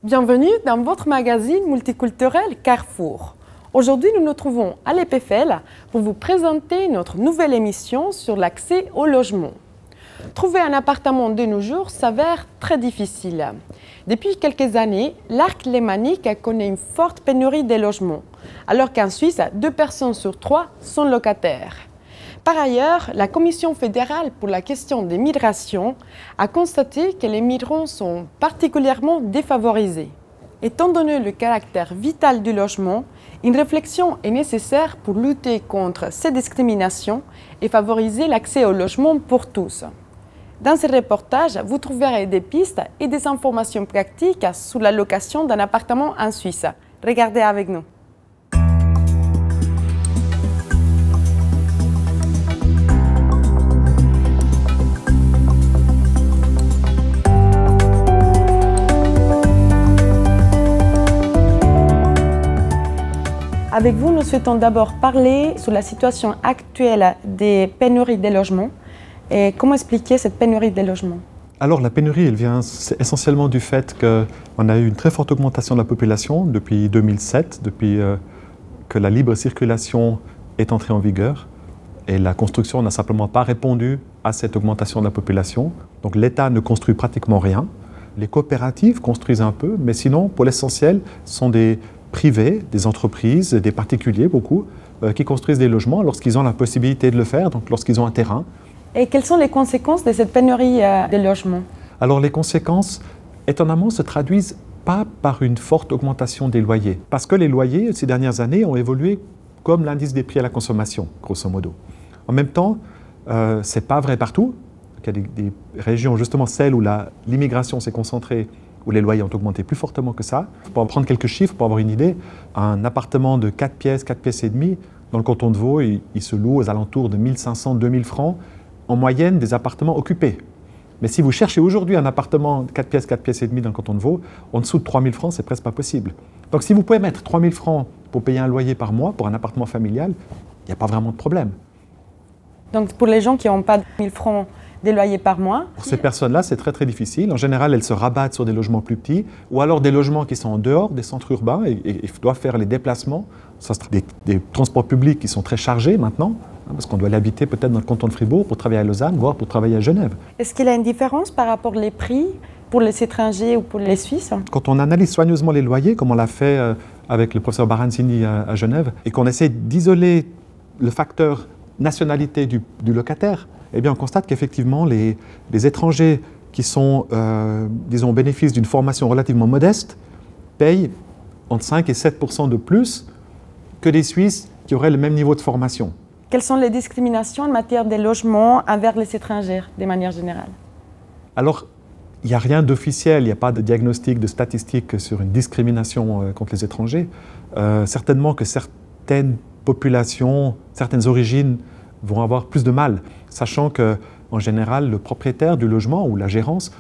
Bienvenue dans votre magazine multiculturel Carrefour. Aujourd'hui, nous nous trouvons à l'EPFL pour vous présenter notre nouvelle émission sur l'accès au logement. Trouver un appartement de nos jours s'avère très difficile. Depuis quelques années, l'arc lémanique connaît une forte pénurie de logements, alors qu'en Suisse, 2 personnes sur 3 sont locataires. Par ailleurs, la Commission fédérale pour la question des migrations a constaté que les migrants sont particulièrement défavorisés. Étant donné le caractère vital du logement, une réflexion est nécessaire pour lutter contre ces discriminations et favoriser l'accès au logement pour tous. Dans ce reportage, vous trouverez des pistes et des informations pratiques sur la location d'un appartement en Suisse. Regardez avec nous. Avec vous, nous souhaitons d'abord parler sur la situation actuelle des pénuries des logements et comment expliquer cette pénurie des logements. Alors la pénurie, elle vient essentiellement du fait qu'on a eu une très forte augmentation de la population depuis 2007, depuis que la libre circulation est entrée en vigueur. Et la construction n'a simplement pas répondu à cette augmentation de la population. Donc l'État ne construit pratiquement rien. Les coopératives construisent un peu, mais sinon, pour l'essentiel, ce sont des privés, des entreprises, des particuliers, beaucoup, qui construisent des logements lorsqu'ils ont la possibilité de le faire, donc lorsqu'ils ont un terrain. Et quelles sont les conséquences de cette pénurie des logements? Alors les conséquences, étonnamment, se traduisent pas par une forte augmentation des loyers, parce que les loyers, ces dernières années, ont évolué comme l'indice des prix à la consommation, grosso modo. En même temps, ce n'est pas vrai partout. Il y a des régions, justement celles où l'immigration s'est concentrée, où les loyers ont augmenté plus fortement que ça. Pour en prendre quelques chiffres, pour avoir une idée, un appartement de 4 pièces et demie, dans le canton de Vaud, il se loue aux alentours de 1 500 2 000 francs, en moyenne des appartements occupés. Mais si vous cherchez aujourd'hui un appartement de 4 pièces et demie dans le canton de Vaud, en dessous de 3 000 francs, c'est presque pas possible. Donc si vous pouvez mettre 3 000 francs pour payer un loyer par mois pour un appartement familial, il n'y a pas vraiment de problème. Donc pour les gens qui n'ont pas 1 000 francs des loyers par mois. Pour ces personnes-là, c'est très difficile. En général, elles se rabattent sur des logements plus petits ou alors des logements qui sont en dehors des centres urbains et doivent faire les déplacements. Ça, c'est des transports publics qui sont très chargés maintenant, parce qu'on doit l'habiter peut-être dans le canton de Fribourg pour travailler à Lausanne, voire pour travailler à Genève. Est-ce qu'il y a une différence par rapport aux prix pour les étrangers ou pour les Suisses? Quand on analyse soigneusement les loyers, comme on l'a fait avec le professeur Baranzini à Genève, et qu'on essaie d'isoler le facteur nationalité du locataire, eh bien, on constate qu'effectivement, les étrangers qui sont, disons, au bénéfice d'une formation relativement modeste payent entre 5 et 7% de plus que des Suisses qui auraient le même niveau de formation. Quelles sont les discriminations en matière de logement envers les étrangers, de manière générale? Alors, il n'y a rien d'officiel, il n'y a pas de diagnostic, de statistique sur une discrimination contre les étrangers. Certainement que certaines populations, certaines origines vont avoir plus de mal, sachant qu'en général, le propriétaire du logement ou la gérance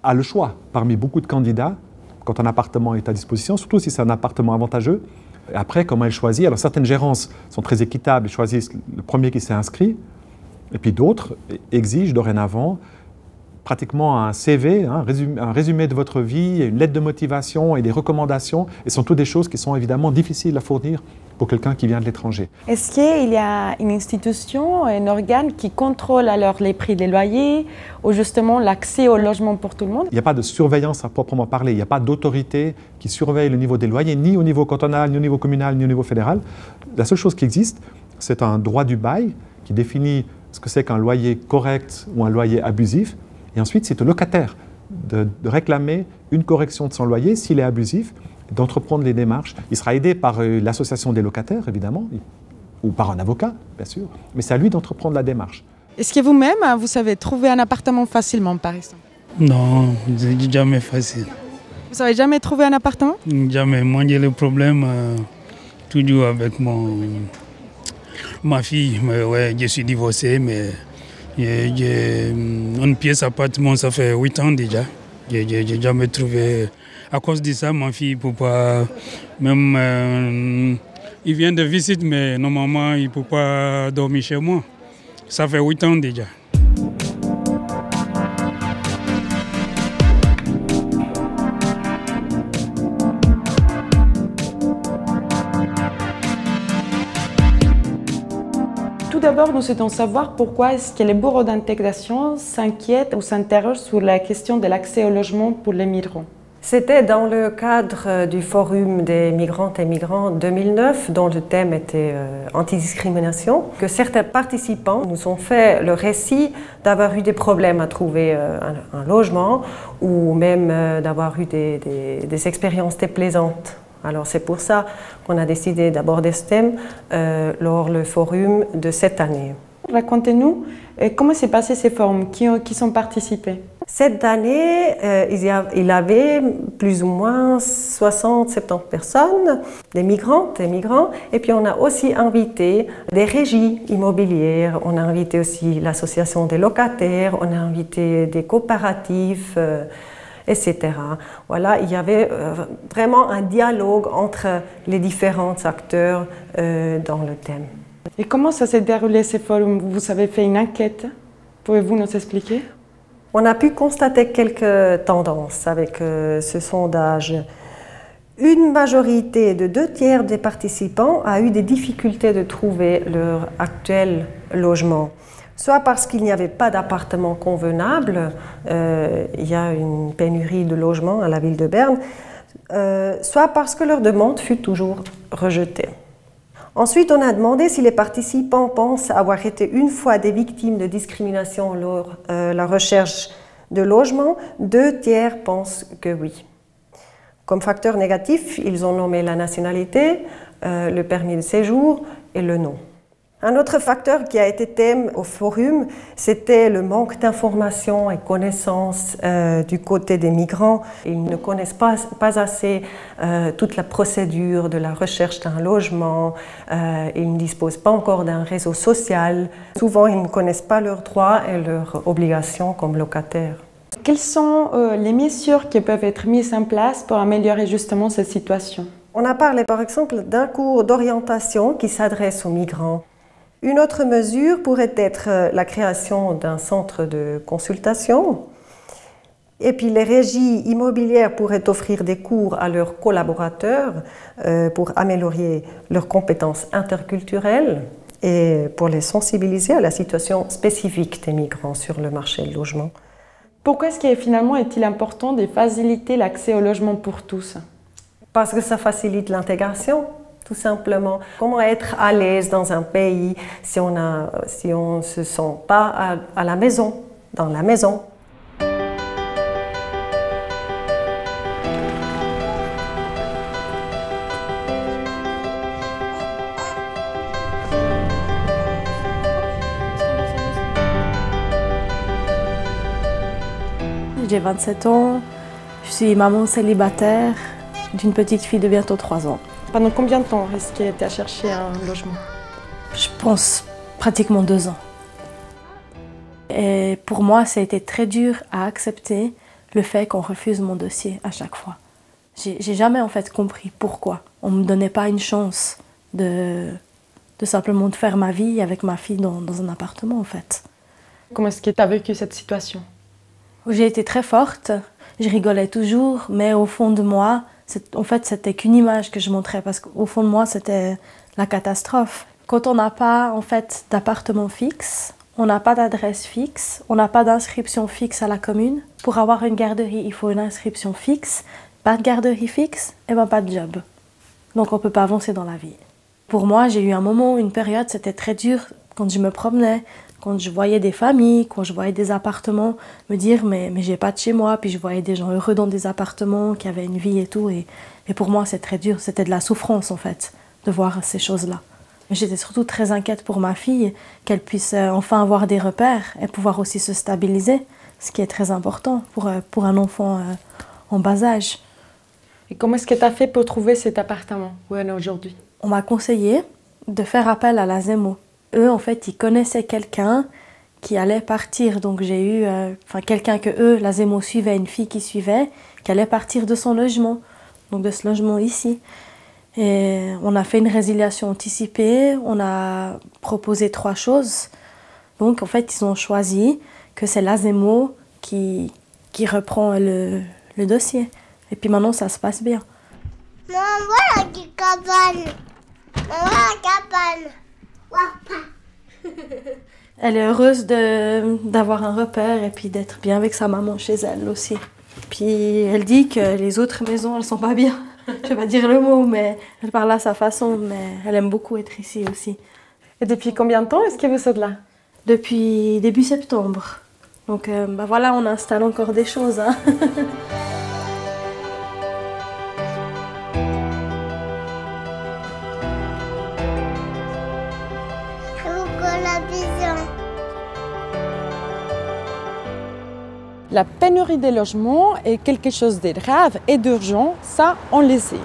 a le choix parmi beaucoup de candidats quand un appartement est à disposition, surtout si c'est un appartement avantageux. Et après, comment elle choisit? Alors certaines gérances sont très équitables et choisissent le premier qui s'est inscrit, et puis d'autres exigent dorénavant pratiquement un CV, un résumé de votre vie, une lettre de motivation et des recommandations, et ce sont toutes des choses qui sont évidemment difficiles à fournir pour quelqu'un qui vient de l'étranger. Est-ce qu'il y a une institution, un organe qui contrôle alors les prix des loyers ou justement l'accès au logement pour tout le monde? Il n'y a pas de surveillance à proprement parler, il n'y a pas d'autorité qui surveille le niveau des loyers, ni au niveau cantonal, ni au niveau communal, ni au niveau fédéral. La seule chose qui existe, c'est un droit du bail qui définit ce que c'est qu'un loyer correct ou un loyer abusif. Et ensuite, c'est au locataire de réclamer une correction de son loyer s'il est abusif, d'entreprendre les démarches. Il sera aidé par l'association des locataires, évidemment, ou par un avocat, bien sûr, mais c'est à lui d'entreprendre la démarche. Est-ce que vous-même, vous savez trouver un appartement facilement, par exemple? Non, c'est jamais facile. Vous savez jamais trouver un appartement? Jamais. Moi, j'ai le problème toujours avec ma fille. Mais ouais, je suis divorcé, mais Une pièce appartement, ça fait 8 ans déjà. J'ai jamais trouvé. À cause de ça, ma fille ne peut pas. Même. Il vient de visite, mais normalement, il ne peut pas dormir chez moi. Ça fait 8 ans déjà. Tout d'abord, nous souhaitons savoir pourquoi est-ce que les bureaux d'intégration s'inquiètent ou s'interrogent sur la question de l'accès au logement pour les migrants. C'était dans le cadre du Forum des migrantes et migrants 2009, dont le thème était antidiscrimination, que certains participants nous ont fait le récit d'avoir eu des problèmes à trouver un logement ou même d'avoir eu des expériences déplaisantes. Alors c'est pour ça qu'on a décidé d'aborder ce thème lors du forum de cette année. Racontez-nous comment s'est passé ces forums, qui sont participés. Cette année, il y avait plus ou moins 60-70 personnes, des migrantes et migrants, et puis on a aussi invité des régies immobilières, on a invité aussi l'association des locataires, on a invité des coopératives, etc. Voilà, il y avait vraiment un dialogue entre les différents acteurs dans le thème. Et comment ça s'est déroulé ces forums? Vous avez fait une enquête, pouvez-vous nous expliquer? On a pu constater quelques tendances avec ce sondage. Une majorité de 2/3 des participants a eu des difficultés de trouver leur actuel logement. Soit parce qu'il n'y avait pas d'appartement convenable, il y a une pénurie de logements à la ville de Berne, soit parce que leur demande fut toujours rejetée. Ensuite, on a demandé si les participants pensent avoir été une fois des victimes de discrimination lors la recherche de logement. 2/3 pensent que oui. Comme facteur négatif, ils ont nommé la nationalité, le permis de séjour et le nom. Un autre facteur qui a été thème au forum, c'était le manque d'informations et connaissances du côté des migrants. Ils ne connaissent pas assez toute la procédure de la recherche d'un logement, ils ne disposent pas encore d'un réseau social. Souvent, ils ne connaissent pas leurs droits et leurs obligations comme locataires. Quelles sont les mesures qui peuvent être mises en place pour améliorer justement cette situation? On a parlé par exemple d'un cours d'orientation qui s'adresse aux migrants. Une autre mesure pourrait être la création d'un centre de consultation. Et puis les régies immobilières pourraient offrir des cours à leurs collaborateurs pour améliorer leurs compétences interculturelles et pour les sensibiliser à la situation spécifique des migrants sur le marché du logement. Pourquoi est-ce que finalement est-il important de faciliter l'accès au logement pour tous? Parce que ça facilite l'intégration. Tout simplement. Comment être à l'aise dans un pays si on ne se sent pas à la maison, dans la maison. J'ai 27 ans, je suis maman célibataire d'une petite fille de bientôt 3 ans. Pendant combien de temps est-ce que tu as cherché un logement? Je pense pratiquement 2 ans. Et pour moi, ça a été très dur à accepter le fait qu'on refuse mon dossier à chaque fois. J'ai jamais en fait compris pourquoi. On ne me donnait pas une chance de simplement de faire ma vie avec ma fille dans un appartement en fait. Comment est-ce que tu as vécu cette situation? J'ai été très forte, je rigolais toujours, mais au fond de moi, en fait, c'était qu'une image que je montrais parce qu'au fond de moi, c'était la catastrophe. Quand on n'a pas en fait, d'appartement fixe, on n'a pas d'adresse fixe, on n'a pas d'inscription fixe à la commune. Pour avoir une garderie, il faut une inscription fixe. Pas de garderie fixe, et ben pas de job. Donc on ne peut pas avancer dans la vie. Pour moi, j'ai eu un moment, une période, c'était très dur quand je me promenais, quand je voyais des familles, quand je voyais des appartements, me dire mais j'ai pas de chez moi, puis je voyais des gens heureux dans des appartements, qui avaient une vie et tout, et pour moi c'est très dur, c'était de la souffrance en fait, de voir ces choses-là. Mais j'étais surtout très inquiète pour ma fille, qu'elle puisse enfin avoir des repères et pouvoir aussi se stabiliser, ce qui est très important pour un enfant en bas âge. Et comment est-ce que tu as fait pour trouver cet appartement où elle est aujourd'hui? On m'a conseillé de faire appel à la ZEMO. Eux, en fait, ils connaissaient quelqu'un qui allait partir. Donc j'ai eu quelqu'un que eux, la ZEMO suivait, une fille qui suivait, qui allait partir de son logement, donc de ce logement ici. Et on a fait une résiliation anticipée, on a proposé 3 choses. Donc en fait, ils ont choisi que c'est la ZEMO qui reprend le dossier. Et puis maintenant, ça se passe bien. Maman, voilà du cabane. Maman, cabane. Elle est heureuse d'avoir un repère et puis d'être bien avec sa maman chez elle aussi. Puis elle dit que les autres maisons, elles sont pas bien. Je vais pas dire le mot, mais elle parle à sa façon. Mais elle aime beaucoup être ici aussi. Et depuis combien de temps est-ce que vous êtes là? Depuis début septembre. Donc voilà, on installe encore des choses. Hein. La pénurie des logements est quelque chose de grave et d'urgent, ça on le sait.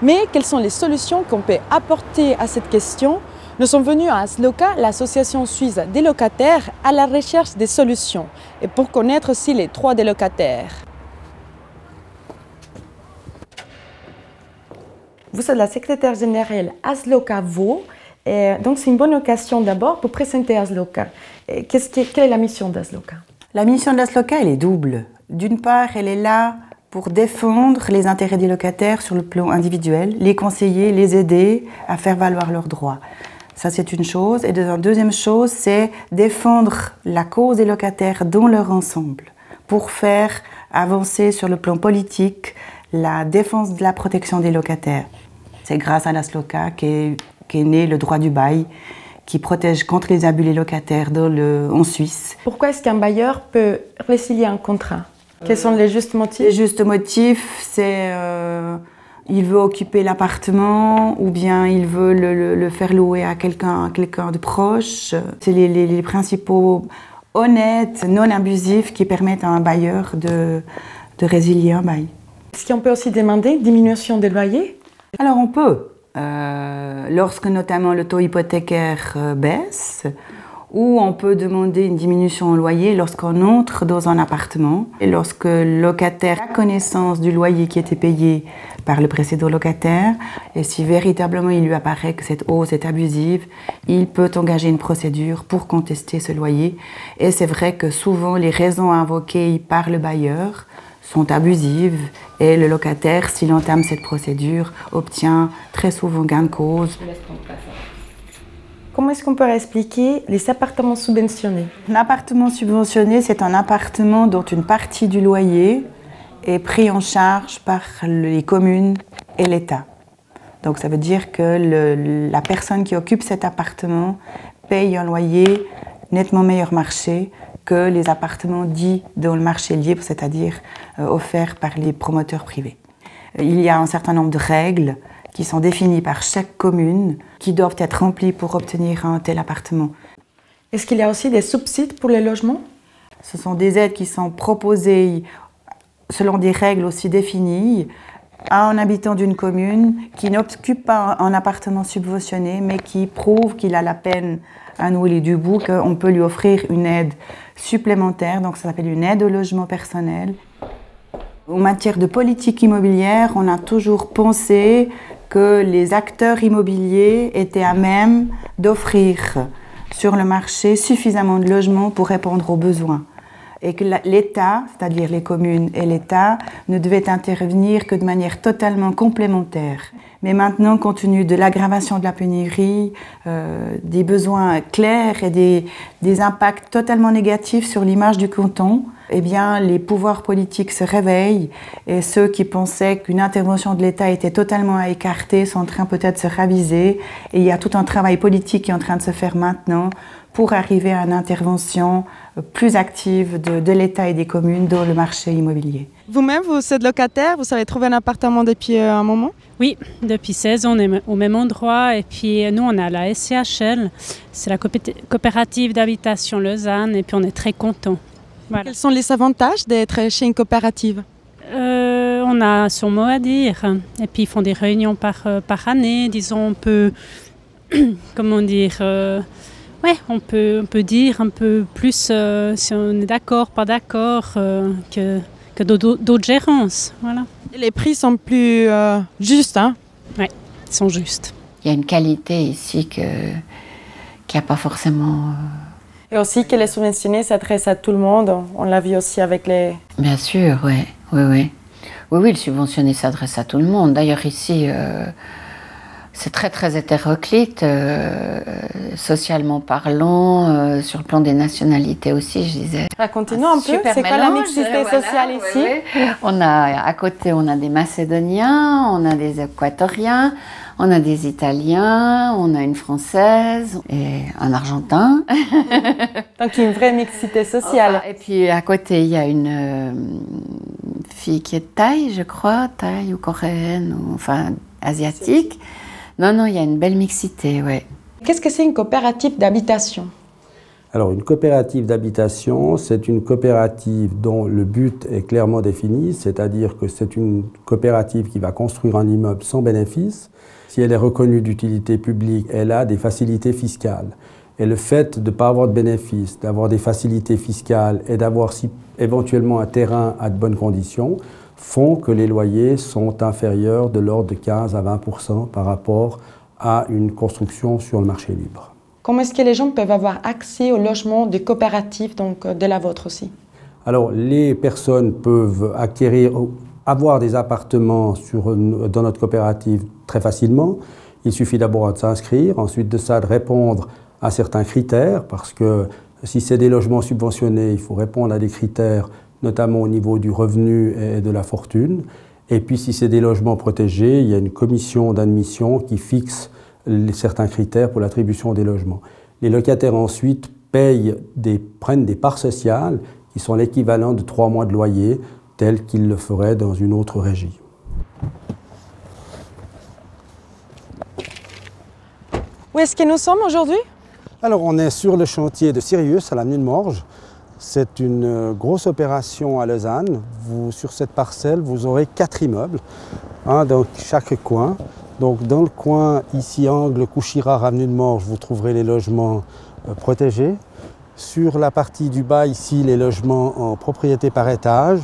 Mais quelles sont les solutions qu'on peut apporter à cette question? Nous sommes venus à Asloka, l'association suisse des locataires, à la recherche des solutions et pour connaître aussi les droits des locataires. Vous êtes la secrétaire générale Asloka Vaud, et donc c'est une bonne occasion d'abord pour présenter Asloka. Quelle est la mission d'Asloka? La mission de l'Asloka, elle est double. D'une part, elle est là pour défendre les intérêts des locataires sur le plan individuel, les conseiller, les aider à faire valoir leurs droits. Ça, c'est une chose. Et la deuxième chose, c'est défendre la cause des locataires dans leur ensemble pour faire avancer sur le plan politique la défense de la protection des locataires. C'est grâce à l'Asloka qu'est né le droit du bail, qui protège contre les abus des locataires en Suisse. Pourquoi est-ce qu'un bailleur peut résilier un contrat? Quels sont les justes motifs? Les justes motifs, c'est il veut occuper l'appartement ou bien il veut le faire louer à quelqu'un de proche. C'est les principaux honnêtes, non abusifs qui permettent à un bailleur de résilier un bail. Est-ce qu'on peut aussi demander une diminution des loyers? Alors on peut. Lorsque notamment le taux hypothécaire baisse, ou on peut demander une diminution au loyer lorsqu'on entre dans un appartement et lorsque le locataire a connaissance du loyer qui était payé par le précédent locataire et si véritablement il lui apparaît que cette hausse est abusive, il peut engager une procédure pour contester ce loyer. Et c'est vrai que souvent les raisons invoquées par le bailleur sont abusives et le locataire, s'il entame cette procédure, obtient très souvent gain de cause. Comment est-ce qu'on peut expliquer les appartements subventionnés? Un appartement subventionné, c'est un appartement dont une partie du loyer est pris en charge par les communes et l'État. Donc ça veut dire que la personne qui occupe cet appartement paye un loyer nettement meilleur marché que les appartements dits dans le marché libre, c'est-à-dire offerts par les promoteurs privés. Il y a un certain nombre de règles qui sont définies par chaque commune, qui doivent être remplies pour obtenir un tel appartement. Est-ce qu'il y a aussi des subsides pour les logements? Ce sont des aides qui sont proposées selon des règles aussi définies à un habitant d'une commune qui n'occupe pas un appartement subventionné, mais qui prouve qu'il a la peine à nouer les deux bouts, qu'on peut lui offrir une aide supplémentaire, donc ça s'appelle une aide au logement personnel. En matière de politique immobilière, on a toujours pensé que les acteurs immobiliers étaient à même d'offrir sur le marché suffisamment de logements pour répondre aux besoins. Et que l'État, c'est-à-dire les communes et l'État, ne devaient intervenir que de manière totalement complémentaire. Mais maintenant, compte tenu de l'aggravation de la pénurie, des besoins clairs et des impacts totalement négatifs sur l'image du canton, eh bien, les pouvoirs politiques se réveillent et ceux qui pensaient qu'une intervention de l'État était totalement à écarter sont en train peut-être de se raviser. Et il y a tout un travail politique qui est en train de se faire maintenant pour arriver à une intervention plus active de l'État et des communes dans le marché immobilier. Vous-même, vous êtes locataire, vous avez trouvé un appartement depuis un moment? Oui, depuis 16 ans, on est au même endroit. Et puis nous, on est à la SCHL, c'est la coopérative d'habitation Lausanne, et puis on est très contents. Voilà. Quels sont les avantages d'être chez une coopérative? On a son mot à dire. Et puis ils font des réunions par année. Disons, on peut, comment dire, Ouais, on peut dire un peu plus si on est d'accord, pas d'accord, que d'autres gérances. Voilà. Et les prix sont plus justes, hein? Oui, ils sont justes. Il y a une qualité ici qu'il n'y a pas forcément... Et aussi que les subventionnés s'adressent à tout le monde. On l'a vu aussi avec les... Bien sûr, oui. Oui, le subventionné s'adresse à tout le monde. D'ailleurs, ici, c'est très hétéroclite, socialement parlant, sur le plan des nationalités aussi, je disais. Racontez-nous un peu, c'est quoi la mixité sociale ici? Oui. À côté, on a des Macédoniens, on a des Équatoriens, on a des Italiens, on a une Française et un Argentin. Donc une vraie mixité sociale. Et puis à côté, il y a une fille qui est thaï, je crois, thaï ou coréenne, ou enfin asiatique. Non, il y a une belle mixité, oui. Qu'est-ce que c'est une coopérative d'habitation? Alors une coopérative d'habitation, c'est une coopérative dont le but est clairement défini, c'est-à-dire que c'est une coopérative qui va construire un immeuble sans bénéfice. Si elle est reconnue d'utilité publique, elle a des facilités fiscales. Et le fait de ne pas avoir de bénéfices, d'avoir des facilités fiscales et d'avoir éventuellement un terrain à de bonnes conditions, font que les loyers sont inférieurs de l'ordre de 15 à 20% par rapport à une construction sur le marché libre. Comment est-ce que les gens peuvent avoir accès au logement des coopératives, donc de la vôtre aussi? Alors, les personnes peuvent avoir des appartements dans notre coopérative très facilement. Il suffit d'abord de s'inscrire, ensuite de ça de répondre à certains critères, parce que si c'est des logements subventionnés, il faut répondre à des critères, notamment au niveau du revenu et de la fortune. Et puis si c'est des logements protégés, il y a une commission d'admission qui fixe certains critères pour l'attribution des logements. Les locataires ensuite prennent des parts sociales qui sont l'équivalent de 3 mois de loyer, tel qu'ils le feraient dans une autre régie. Où est-ce que nous sommes aujourd'hui? Alors on est sur le chantier de Sirius à l'avenue de Morges. C'est une grosse opération à Lausanne. Sur cette parcelle, vous aurez 4 immeubles, dans chaque coin. Donc dans le coin, ici, angle Couchirard, avenue de Morges, vous trouverez les logements protégés. Sur la partie du bas, ici, les logements en propriété par étage.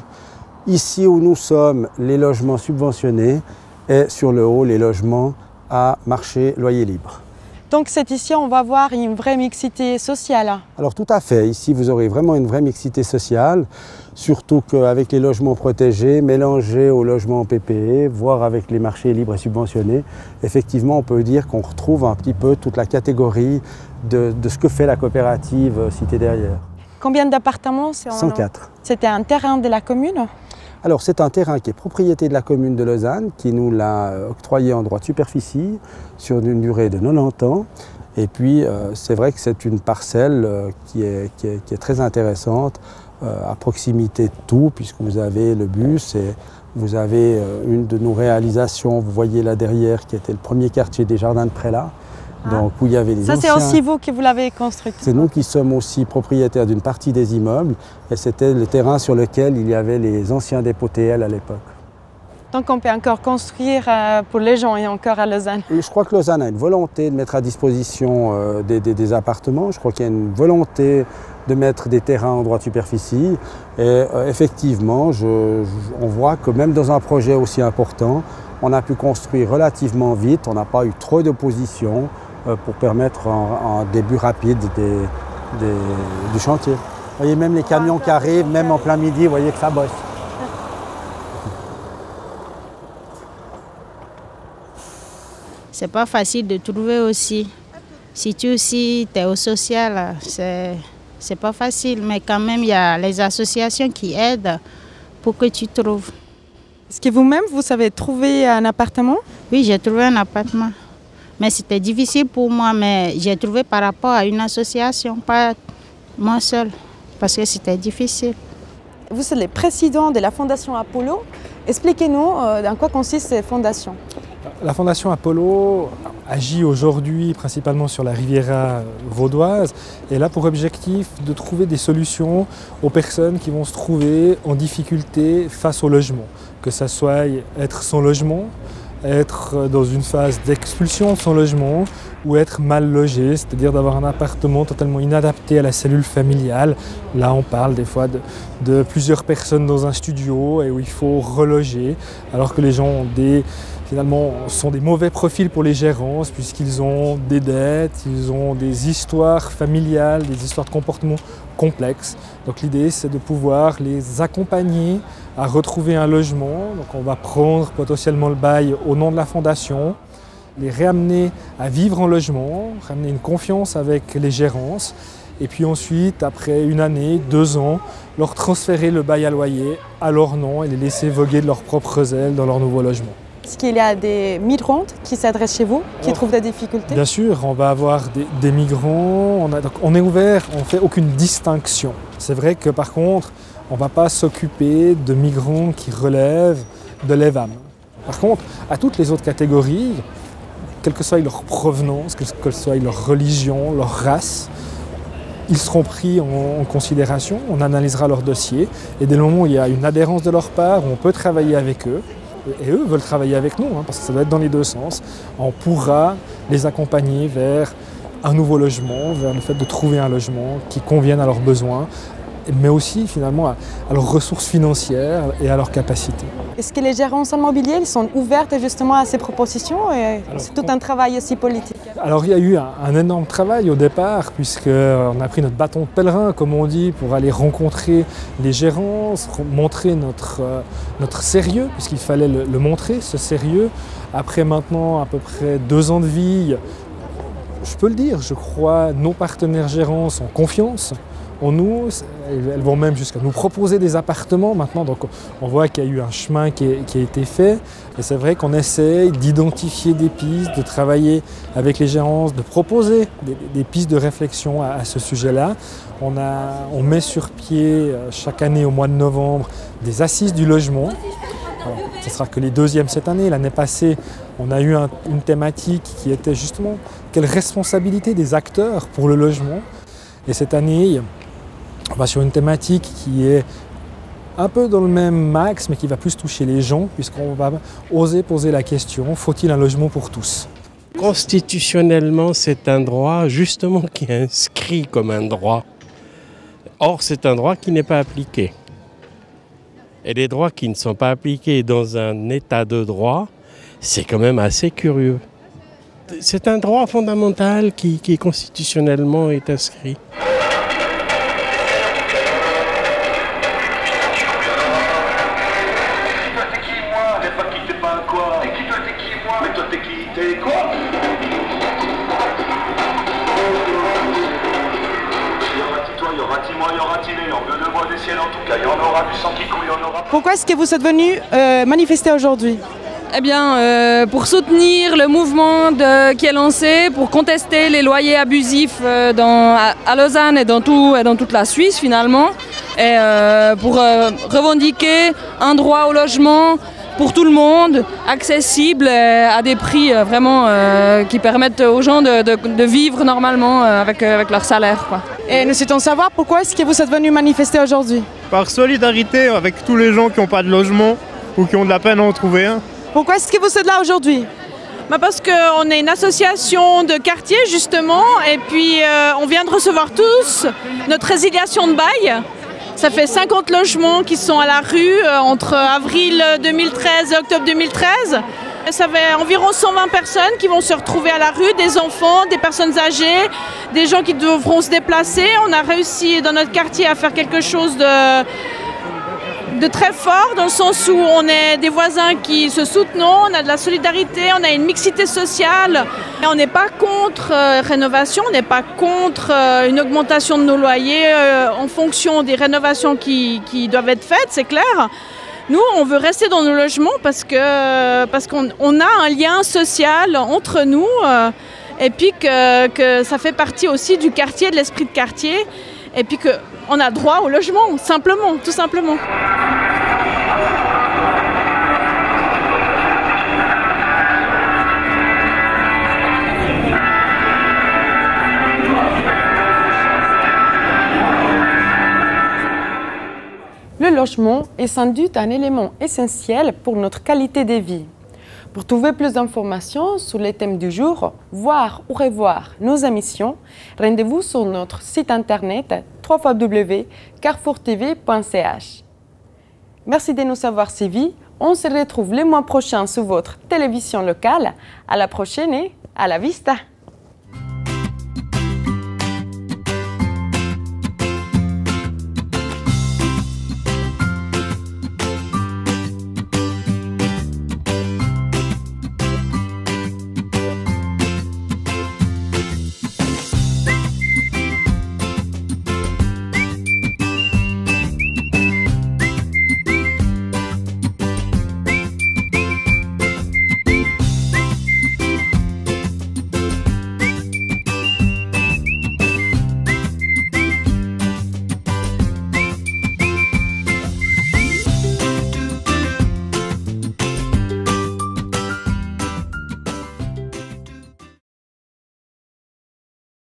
Ici où nous sommes, les logements subventionnés. Et sur le haut, les logements à marché loyer libre. Donc c'est ici, on va voir une vraie mixité sociale. Alors tout à fait, ici vous aurez vraiment une vraie mixité sociale, surtout qu'avec les logements protégés, mélangés aux logements PPE, voire avec les marchés libres et subventionnés, effectivement on peut dire qu'on retrouve un petit peu toute la catégorie de ce que fait la coopérative Cité Derrière. Combien d'appartements? 104. C'était un terrain de la commune? Alors c'est un terrain qui est propriété de la commune de Lausanne, qui nous l'a octroyé en droit de superficie sur une durée de 90 ans. Et puis c'est vrai que c'est une parcelle qui est très intéressante, à proximité de tout, puisque vous avez le bus et vous avez une de nos réalisations, vous voyez là derrière, qui était le premier quartier des Jardins de Prélat. Donc, où il y avait les c'est aussi vous qui vous l'avez construite? C'est nous qui sommes aussi propriétaires d'une partie des immeubles et c'était le terrain sur lequel il y avait les anciens dépôts TL à l'époque. Donc on peut encore construire pour les gens et encore à Lausanne? Et je crois que Lausanne a une volonté de mettre à disposition des appartements. Je crois qu'il y a une volonté de mettre des terrains en droit de superficie. Et effectivement, on voit que même dans un projet aussi important, on a pu construire relativement vite. On n'a pas eu trop d'opposition pour permettre un début rapide du chantier. Vous voyez même les camions qui arrivent, même en plein midi, vous voyez que ça bosse. C'est pas facile de trouver aussi. Si tu aussi es au social, c'est pas facile, mais quand même il y a les associations qui aident pour que tu trouves. Est-ce que vous-même, vous avez trouvé un appartement? Oui, j'ai trouvé un appartement. Mais c'était difficile pour moi, mais j'ai trouvé par rapport à une association, pas moi seule, parce que c'était difficile. Vous êtes le président de la Fondation Apollo. Expliquez-nous en quoi consiste cette fondation. La Fondation Apollo agit aujourd'hui principalement sur la Riviera vaudoise et elle a pour objectif de trouver des solutions aux personnes qui vont se trouver en difficulté face au logement. Que ça soit être sans logement, être dans une phase d'expulsion de son logement ou être mal logé, c'est-à-dire d'avoir un appartement totalement inadapté à la cellule familiale. Là, on parle des fois de plusieurs personnes dans un studio et où il faut reloger, alors que les gens ont finalement, sont des mauvais profils pour les gérances puisqu'ils ont des dettes, ils ont des histoires familiales, des histoires de comportement complexes. Donc l'idée, c'est de pouvoir les accompagner à retrouver un logement. Donc on va prendre potentiellement le bail au nom de la fondation, les réamener à vivre en logement, ramener une confiance avec les gérances, et puis ensuite, après 1 année, 2 ans, leur transférer le bail à loyer à leur nom et les laisser voguer de leurs propres ailes dans leur nouveau logement. Est-ce qu'il y a des migrants qui s'adressent chez vous, qui trouvent des difficultés? Bien sûr, on va avoir des migrants, on est ouvert, on ne fait aucune distinction. C'est vrai que par contre, on ne va pas s'occuper de migrants qui relèvent de l'EVAM. Par contre, à toutes les autres catégories, quelle que soit leur provenance, quelle que soit leur religion, leur race, ils seront pris en considération, on analysera leur dossier et dès le moment où il y a une adhérence de leur part, on peut travailler avec eux. Et eux veulent travailler avec nous, parce que ça doit être dans les deux sens. On pourra les accompagner vers un nouveau logement, vers le fait de trouver un logement qui convienne à leurs besoins, mais aussi finalement à leurs ressources financières et à leurs capacités. Est-ce que les gérances immobilières sont ouvertes justement à ces propositions? C'est tout un travail aussi politique. Alors il y a eu un énorme travail au départ, puisqu'on a pris notre bâton de pèlerin, comme on dit, pour aller rencontrer les gérances, montrer notre sérieux, puisqu'il fallait le montrer, ce sérieux. Après maintenant à peu près 2 ans de vie, je peux le dire, je crois nos partenaires gérances ont confiance en nous, elles vont même jusqu'à nous proposer des appartements maintenant, donc on voit qu'il y a eu un chemin qui a été fait et c'est vrai qu'on essaye d'identifier des pistes, de travailler avec les gérances, de proposer des pistes de réflexion à ce sujet-là. On met sur pied chaque année au mois de novembre des assises du logement. Alors, ce ne sera que les 2e cette année. L'année passée, on a eu une thématique qui était justement quelle responsabilité des acteurs pour le logement. Et cette année, on va sur une thématique qui est un peu dans le même max, mais qui va plus toucher les gens, puisqu'on va oser poser la question, faut-il un logement pour tous? Constitutionnellement, c'est un droit justement qui est inscrit comme un droit. Or, c'est un droit qui n'est pas appliqué. Et les droits qui ne sont pas appliqués dans un état de droit, c'est quand même assez curieux. C'est un droit fondamental qui constitutionnellement est inscrit. Pourquoi est-ce que vous êtes venu manifester aujourd'hui? Eh bien, pour soutenir le mouvement qui est lancé, pour contester les loyers abusifs à Lausanne et dans toute la Suisse finalement, et pour revendiquer un droit au logement pour tout le monde, accessible à des prix vraiment qui permettent aux gens de vivre normalement avec leur salaire, quoi. Et nous souhaitons savoir pourquoi est-ce que vous êtes venu manifester aujourd'hui? Par solidarité avec tous les gens qui n'ont pas de logement ou qui ont de la peine à en trouver un. Pourquoi est-ce que vous êtes là aujourd'hui? Parce qu'on est une association de quartier justement, et puis on vient de recevoir tous notre résiliation de bail. Ça fait 50 logements qui sont à la rue entre avril 2013 et octobre 2013. Ça fait environ 120 personnes qui vont se retrouver à la rue, des enfants, des personnes âgées, des gens qui devront se déplacer. On a réussi dans notre quartier à faire quelque chose de très fort, dans le sens où on est des voisins qui se soutenent, on a de la solidarité, on a une mixité sociale. Et on n'est pas contre rénovation, on n'est pas contre une augmentation de nos loyers en fonction des rénovations qui doivent être faites, c'est clair. Nous, on veut rester dans nos logements parce qu'on a un lien social entre nous et puis que ça fait partie aussi du quartier, de l'esprit de quartier, et puis qu'on a droit au logement, simplement, tout simplement. Le logement est sans doute un élément essentiel pour notre qualité de vie. Pour trouver plus d'informations sur les thèmes du jour, voir ou revoir nos émissions, rendez-vous sur notre site internet www.carrefourtv.ch. Merci de nous avoir suivis. On se retrouve le mois prochain sur votre télévision locale. À la prochaine et à la vista!